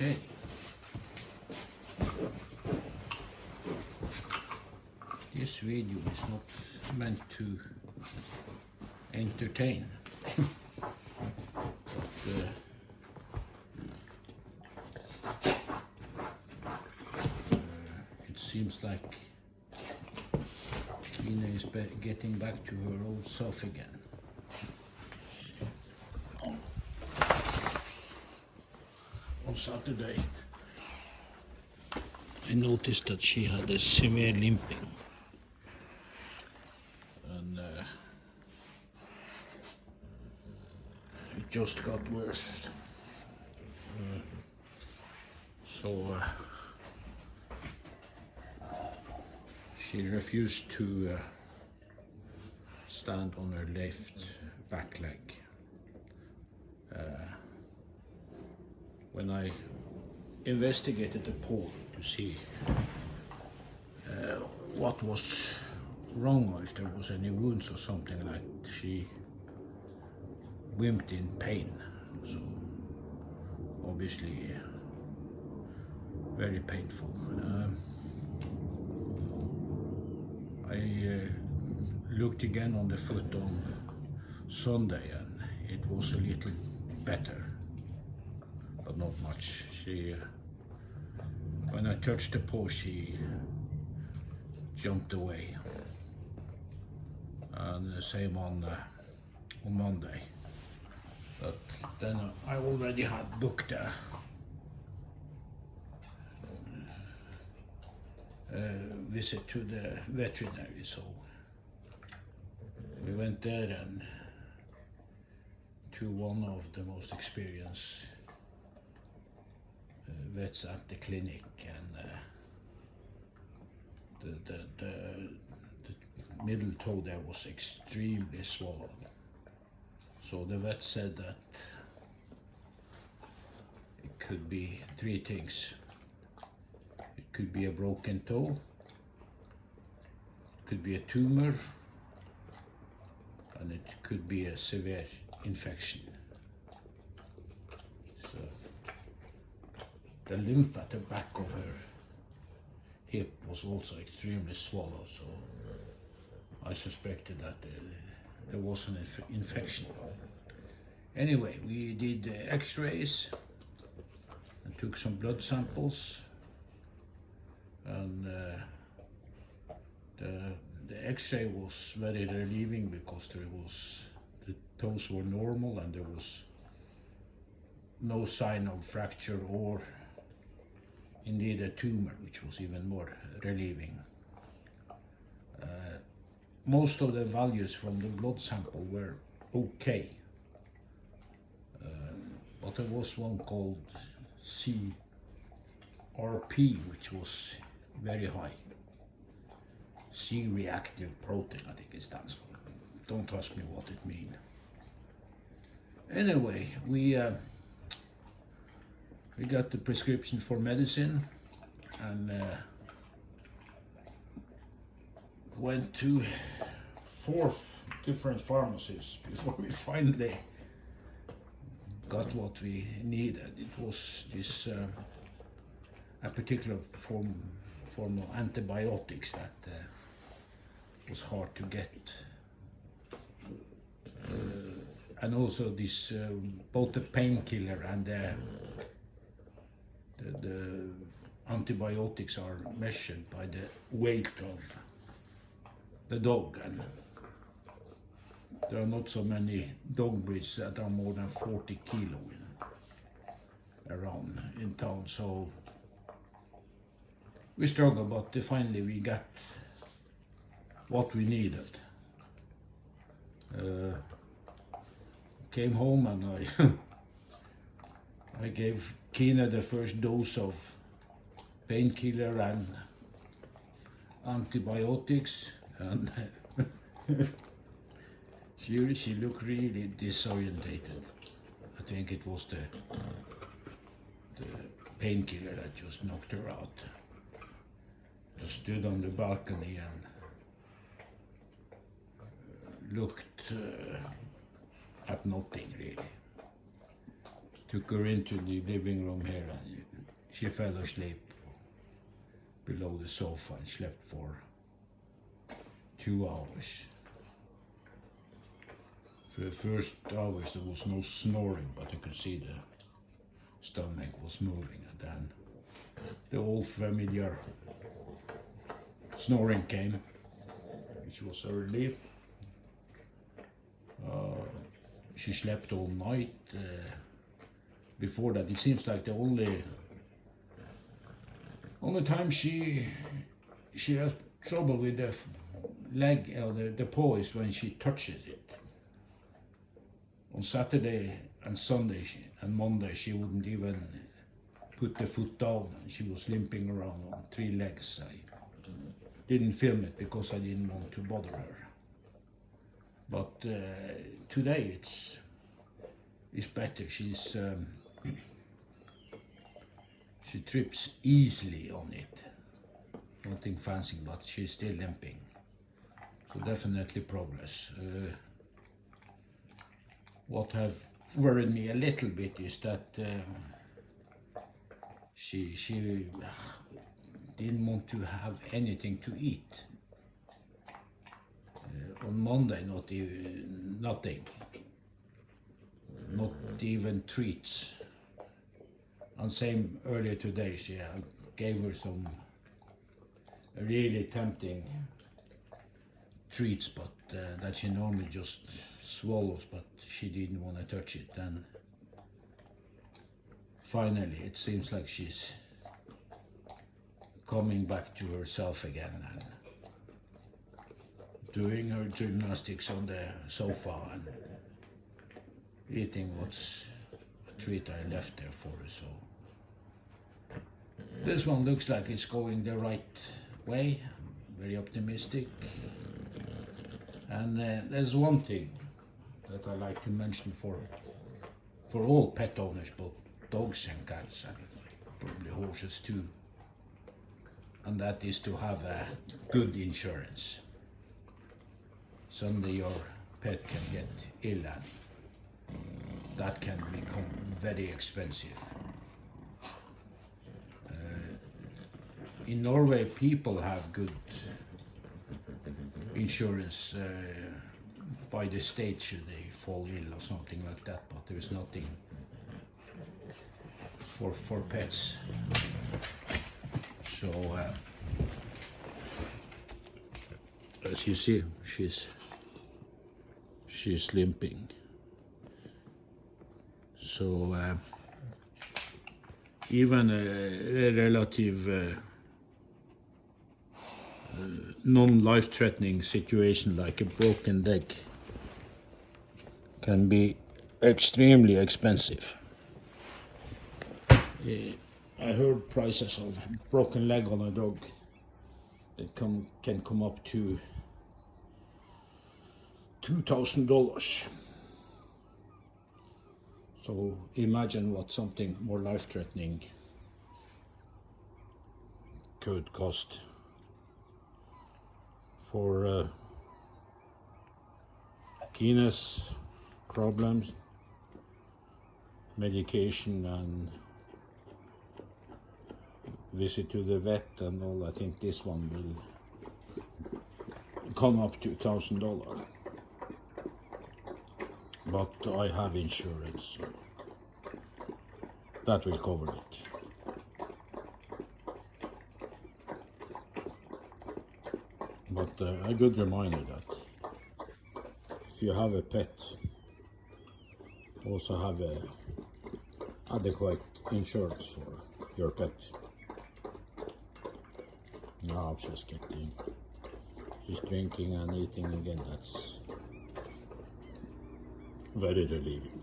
Okay. This video is not meant to entertain, but it seems like Kine is getting back to her old self again. On Saturday, I noticed that she had a severe limping, and it just got worse. So she refused to stand on her left back leg. When I investigated the paw to see what was wrong, or if there was any wounds or something, like, she wimped in pain. So obviously very painful. I looked again on the foot on Sunday, and it was a little better, but not much. She, when I touched the paw, she jumped away, and the same on Monday. But then I already had booked a visit to the veterinary, so we went there and to one of the most experienced vets at the clinic, and the middle toe there was extremely swollen. So the vet said that it could be three things. It could be a broken toe, it could be a tumor, and it could be a severe infection. So the lymph at the back of her hip was also extremely swollen, so I suspected that there was an infection. Anyway, we did x-rays and took some blood samples, and the x-ray was very relieving, because the toes were normal and there was no sign of fracture or indeed a tumor, which was even more relieving. Most of the values from the blood sample were okay, but there was one called CRP, which was very high. C-reactive protein, I think it stands for. Don't ask me what it means. Anyway, we got the prescription for medicine, and went to 4 different pharmacies before we finally got what we needed. It was this a particular form of antibiotics that was hard to get, and also this both the painkiller and the antibiotics are measured by the weight of the dog, and there are not so many dog breeds that are more than 40 kilo around in town, so we struggled, but finally we got what we needed. Came home, and I gave Kine the first dose of painkiller and antibiotics, and she looked really disorientated. I think it was the painkiller that just knocked her out. Just stood on the balcony and looked at nothing really. Took her into the living room here, and she fell asleep below the sofa and slept for 2 hours. For the first hours there was no snoring, but you could see the stomach was moving, and then the old familiar snoring came, which was a relief. She slept all night. Before that, it seems like the only time she has trouble with the leg or the paw is when she touches it. On Saturday and Sunday and Monday she wouldn't even put the foot down, and she was limping around on 3 legs. I didn't film it because I didn't want to bother her. But today it's better. She trips easily on it. Nothing fancy, but she's still limping. So definitely progress. What have worried me a little bit is that she didn't want to have anything to eat. On Monday, nothing, not even treats. And same earlier today, I gave her some really tempting treats, but that she normally just swallows, but she didn't want to touch it. And finally, it seems like she's coming back to herself again and doing her gymnastics on the sofa and eating what's a treat I left there for her. So this one looks like it's going the right way. I'm very optimistic. And there's one thing that I like to mention for all pet owners, both dogs and cats and probably horses too, and that is to have a good insurance. Suddenly your pet can get ill and that can become very expensive. In Norway people have good insurance by the state should they fall ill or something like that, but there's nothing for pets. So as you see, she's limping. So even a relative non-life-threatening situation like a broken leg can be extremely expensive. I heard prices of broken leg on a dog that can come up to $2,000. So imagine what something more life-threatening could cost. For Kine's problems, medication and visit to the vet and all, I think this one will come up to $1,000. But I have insurance, so that will cover it. But a good reminder that if you have a pet, also have a adequate insurance for your pet. Now she's drinking and eating again. That's very relieving.